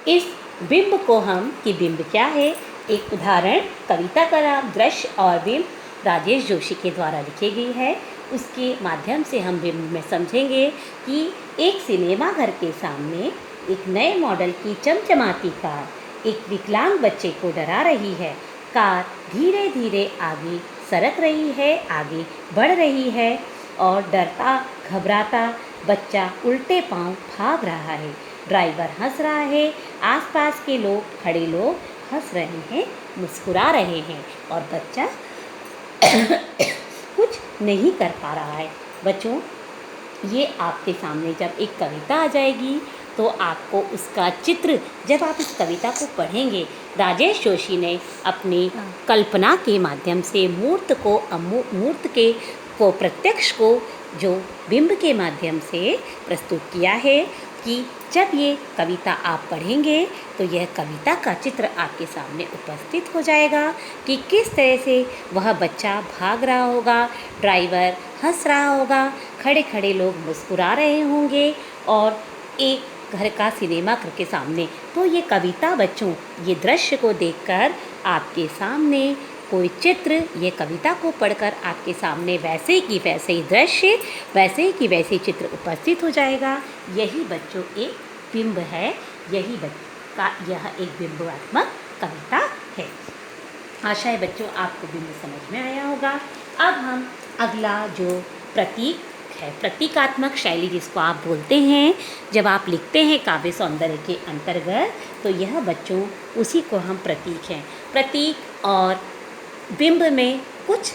इस बिंब को हम कि बिंब क्या है, एक उदाहरण कविता का नाम दृश्य और बिंब राजेश जोशी के द्वारा लिखी गई है। उसके माध्यम से हम बिंब में समझेंगे कि एक सिनेमा घर के सामने एक नए मॉडल की चमचमाती कार एक विकलांग बच्चे को डरा रही है। कार धीरे धीरे आगे सरक रही है, आगे बढ़ रही है और डरता घबराता बच्चा उल्टे पांव भाग रहा है। ड्राइवर हंस रहा है, आसपास के लोग खड़े लोग हंस रहे हैं, मुस्कुरा रहे हैं और बच्चा कुछ नहीं कर पा रहा है। बच्चों, ये आपके सामने जब एक कविता आ जाएगी तो आपको उसका चित्र, जब आप इस कविता को पढ़ेंगे, राजेश जोशी ने अपनी कल्पना के माध्यम से मूर्त को प्रत्यक्ष को जो बिंब के माध्यम से प्रस्तुत किया है कि जब ये कविता आप पढ़ेंगे तो यह कविता का चित्र आपके सामने उपस्थित हो जाएगा कि किस तरह से वह बच्चा भाग रहा होगा, ड्राइवर हंस रहा होगा, खड़े खड़े लोग मुस्कुरा रहे होंगे और एक घर का सिनेमा घर के सामने। तो ये कविता बच्चों, ये दृश्य को देखकर आपके सामने कोई चित्र, ये कविता को पढ़कर आपके सामने वैसे की वैसे ही दृश्य, वैसे की वैसे चित्र उपस्थित हो जाएगा। यही बच्चों एक बिंब है, यही यह एक बिंबात्मक कविता है। आशा है बच्चों आपको बिंब समझ में आया होगा। अब हम अगला जो प्रतीक है, प्रतीकात्मक शैली जिसको आप बोलते हैं, जब आप लिखते हैं काव्य सौंदर्य के अंतर्गत, तो यह बच्चों उसी को हम प्रतीक हैं। प्रतीक और बिंब में कुछ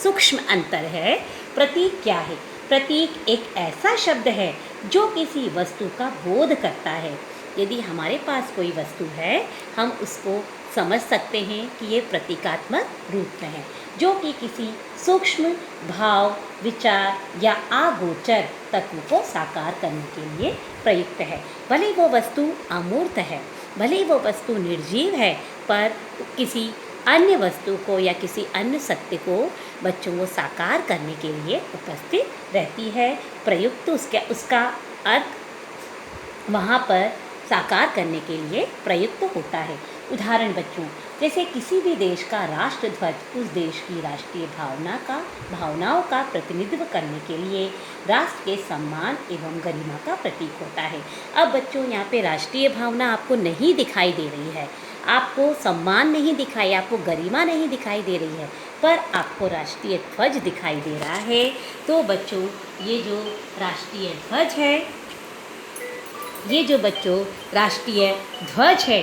सूक्ष्म अंतर है। प्रतीक क्या है? प्रतीक एक ऐसा शब्द है जो किसी वस्तु का बोध करता है। यदि हमारे पास कोई वस्तु है, हम उसको समझ सकते हैं कि ये प्रतीकात्मक रूप में है, जो कि किसी सूक्ष्म भाव, विचार या अगोचर तत्व को साकार करने के लिए प्रयुक्त है। भले वो वस्तु अमूर्त है, भले वो वस्तु निर्जीव है, पर किसी अन्य वस्तु को या किसी अन्य सत्य को बच्चों को साकार करने के लिए उपस्थित रहती है। प्रयुक्त उसका अर्थ वहाँ पर साकार करने के लिए प्रयुक्त होता है। उदाहरण बच्चों, जैसे किसी भी देश का राष्ट्र ध्वज उस देश की राष्ट्रीय भावनाओं का प्रतिनिधित्व करने के लिए राष्ट्र के सम्मान एवं गरिमा का प्रतीक होता है। अब बच्चों, यहाँ पे राष्ट्रीय भावना आपको नहीं दिखाई दे रही है, आपको सम्मान नहीं दिखाई, आपको गरिमा नहीं दिखाई दे रही है, पर आपको राष्ट्रीय ध्वज दिखाई दे रहा है। तो बच्चों, ये जो राष्ट्रीय ध्वज है, ये जो बच्चों राष्ट्रीय ध्वज है,